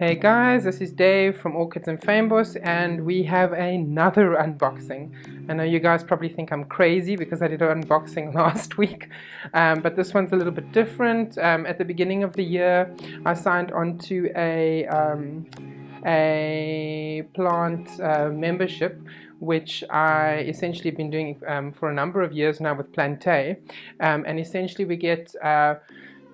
Hey guys, this is Dave from Orchids Fynbos, and we have another unboxing. I know you guys probably think I'm crazy because I did an unboxing last week, but this one's a little bit different. At the beginning of the year, I signed on to a plant membership, which I essentially have been doing for a number of years now with Plantae, and essentially we get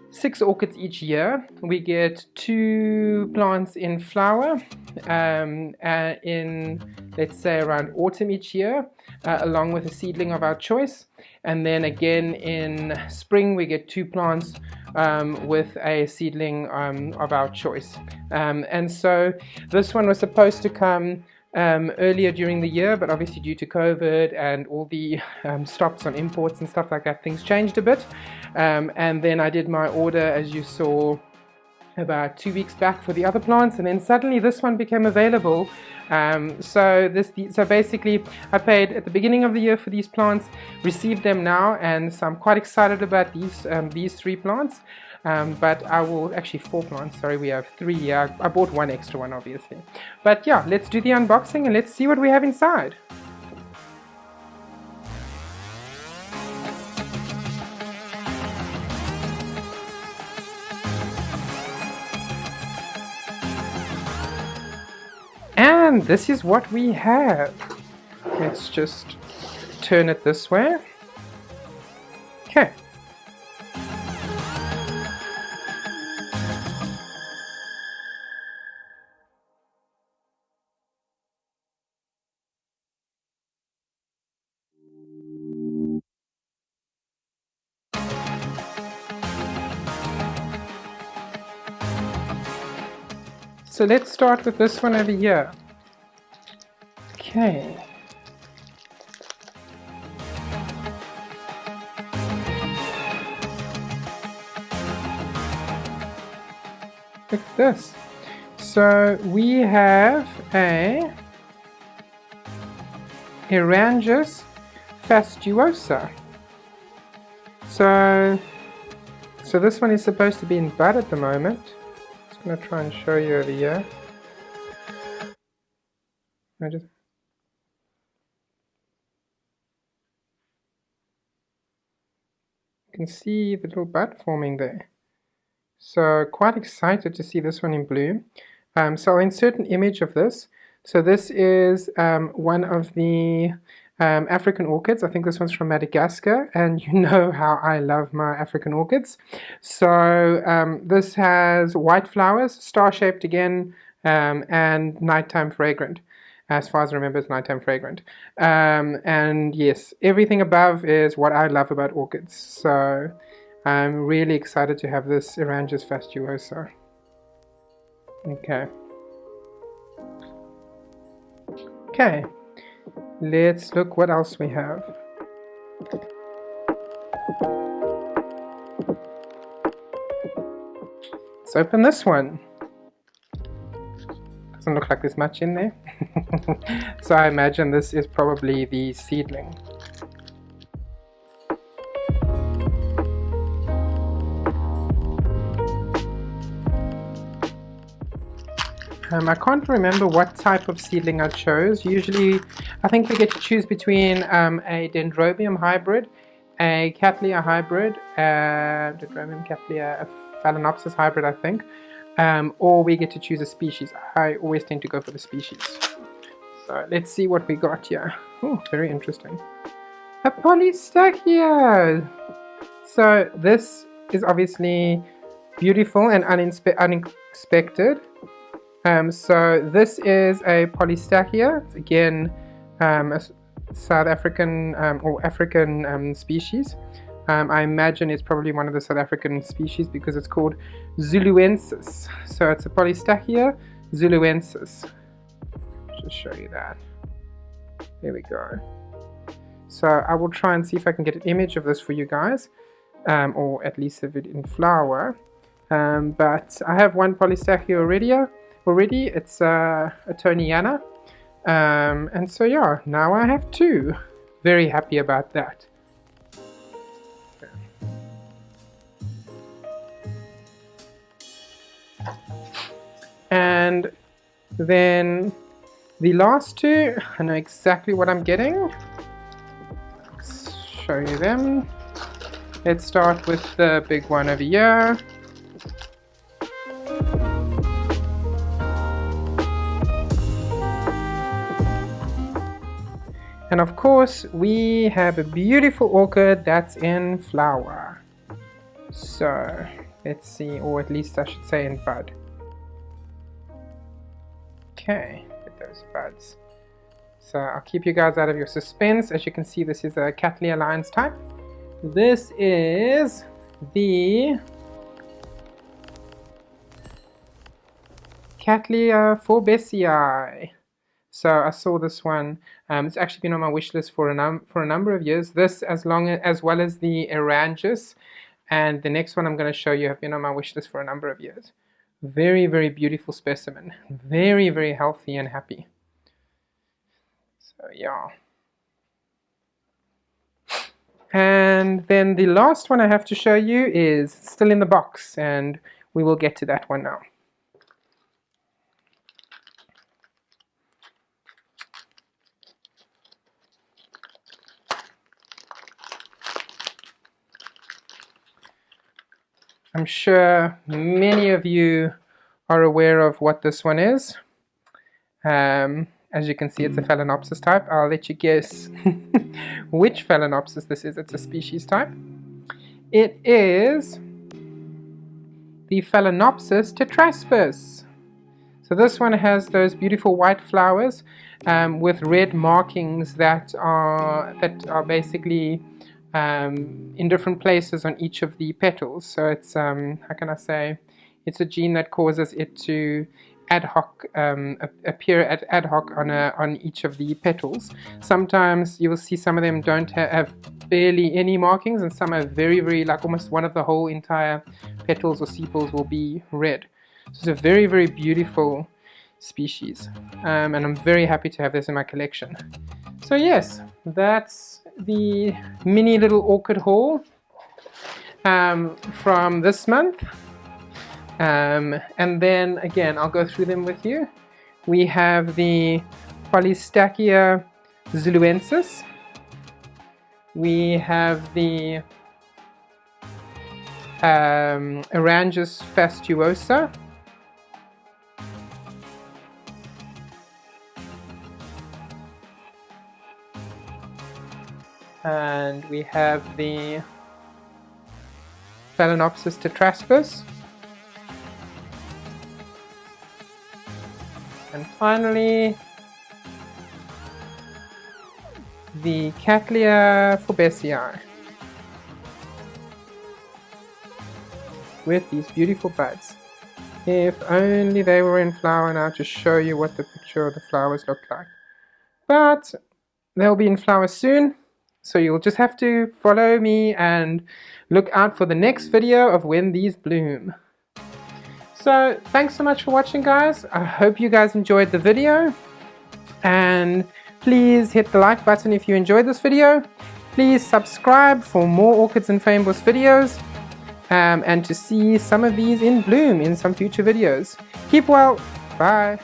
6 orchids each year. We get 2 plants in flower in, let's say, around autumn each year, along with a seedling of our choice. And then again in spring we get 2 plants with a seedling of our choice. And so this one was supposed to come earlier during the year, but obviously due to COVID and all the stops on imports and stuff like that, things changed a bit. And then I did my order, as you saw, about 2 weeks back for the other plants, and then suddenly this one became available. So basically I paid at the beginning of the year for these plants, received them now, and so I'm quite excited about these 3 plants. But I will, actually 4 plants, sorry, we have 3 here. I bought 1 extra one obviously. But yeah, let's do the unboxing and let's see what we have inside. And this is what we have. Let's just turn it this way. Okay. So let's start with this one over here. Okay. Look at this. So we have a Aerangis fastuosa. So this one is supposed to be in bud at the moment. I'm going to try and show you over here. You can see the little bud forming there. So quite excited to see this one in bloom. So I'll insert an image of this. So this is one of the African orchids. I think this one's from Madagascar, and you know how I love my African orchids. So this has white flowers, star-shaped again, and nighttime fragrant. As far as I remember, it's nighttime fragrant. And yes, everything above is what I love about orchids. So I'm really excited to have this Aerangis fastuosa. Okay, let's look what else we have. Let's open this one. Doesn't look like there's much in there. So I imagine this is probably the seedling. I can't remember what type of seedling I chose. Usually, I think we get to choose between a Dendrobium hybrid, a Cattleya hybrid, Dendrobium Cattleya, a Phalaenopsis hybrid, I think, or we get to choose a species. I always tend to go for the species. So let's see what we got here. Oh, very interesting. A Polystachya! So this is obviously beautiful and unexpected. So this is a Polystachya. It's again a South African or African species. I imagine it's probably one of the South African species because it's called zuluensis. So it's a Polystachya zuluensis. Just show you that. There we go. So I will try and see if I can get an image of this for you guys, or at least of it in flower. But I have one Polystachya already. It's a Toniana. And so yeah, now I have 2. Very happy about that. And then the last two, I know exactly what I'm getting. Let's show you them. Let's start with the big one over here. And of course, we have a beautiful orchid that's in flower. So, let's see, or at least I should say in bud. Okay, get those buds. So, I'll keep you guys out of your suspense. As you can see, this is a Cattleya alliance type. This is the Cattleya forbesii. So I saw this one. It's actually been on my wish list for a number of years. This, as well as the Aerangis, and the next one I'm going to show you, have been on my wish list for a number of years. Very, very beautiful specimen. Very, very healthy and happy. So yeah. And then the last one I have to show you is still in the box, and we will get to that one now. I'm sure many of you are aware of what this one is. As you can see, it's a Phalaenopsis type. I'll let you guess which Phalaenopsis this is. It's a species type. It is the Phalaenopsis tetraspis. So this one has those beautiful white flowers with red markings that are basically in different places on each of the petals. So it's how can I say, it's a gene that causes it to ad hoc appear ad hoc on each of the petals. Sometimes you will see some of them don't have barely any markings, and some are very, very, like almost one of the whole entire petals or sepals will be red. So it's a very, very beautiful species, and I'm very happy to have this in my collection. So yes, that's the mini little orchid haul from this month. And then again, I'll go through them with you. We have the Polystachya zuluensis. We have the Aerangis fastuosa. And we have the Phalaenopsis tetraspis. And finally, the Cattleya forbesii with these beautiful buds. If only they were in flower now to show you what the picture of the flowers look like. But they'll be in flower soon, so you'll just have to follow me and look out for the next video of when these bloom. So thanks so much for watching, guys. I hope you guys enjoyed the video, and please hit the like button if you enjoyed this video. Please subscribe for more Orchids and Fynbos videos, and to see some of these in bloom in some future videos. Keep well. Bye.